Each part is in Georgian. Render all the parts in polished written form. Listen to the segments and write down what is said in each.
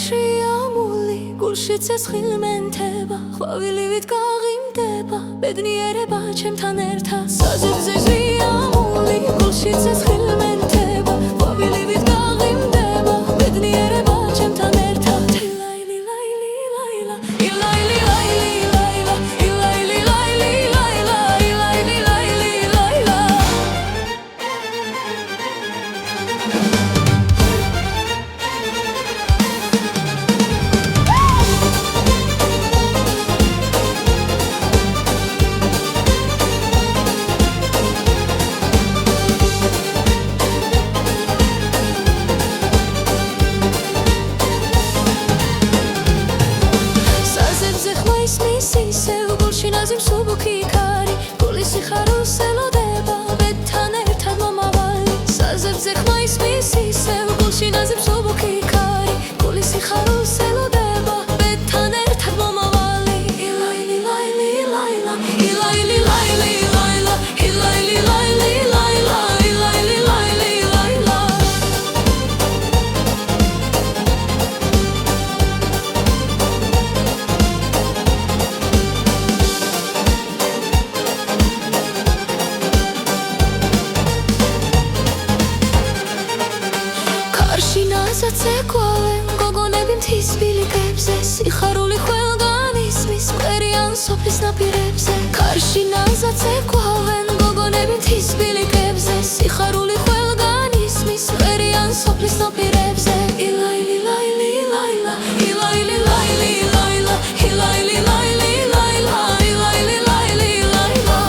შეამული გულში ცეცხლმენტება ყვავილივით გაღიმდება ბედნიერება ჩემთან ერთად საზებზე შეამული გულში ცეცხლმენტება ყვავილივით გაღიმდება ბედნიერება ჩემთან ერთად ლაილი ლაილი ლაილა ლაილი ლაილი ლაილა ლაილი ლაილი ლაილა ლაილი ლაილი ლაილა Nazim subuki kari, polisi kharuse lodeba, betan ertad momavali. Sazebze khmais misi sev, gulshi nazim subuki kari, polisi kharuse lodeba, betan ertad momavali. Ilaili laili laila, ilaili laili laila, ilaili laili laila, ilaili laili laila. Ცეკვავენ გოგონები მთის ბილიკებზე სიხარული ყველგან ისმის მყერიან სოფლის ნაპირებზე კარში ნაზად ცეკვავენ გოგონები მთის ბილიკებზე სიხარული ყველგან ისმის მყერიან სოფლის ნაპირებზე ილაილი ლაილი ლაილა ილაილი ლაილი ლაილა ილაილი ლაილი ლაილა ილაილი ლაილი ლაილა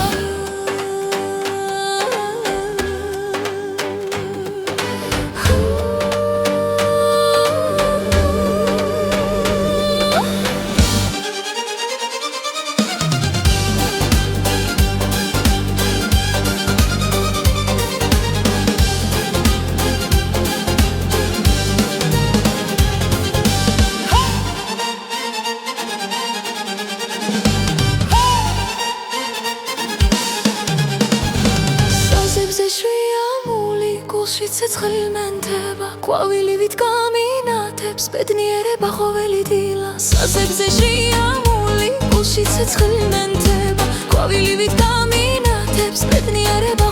ცეცხლმენტება ყვავილივით გამინათებს ბედნიერება ყოველი დილა საზებზე შეამული გულში ცეცხლმენტება ყვავილივით გამინათებს ბედნიერება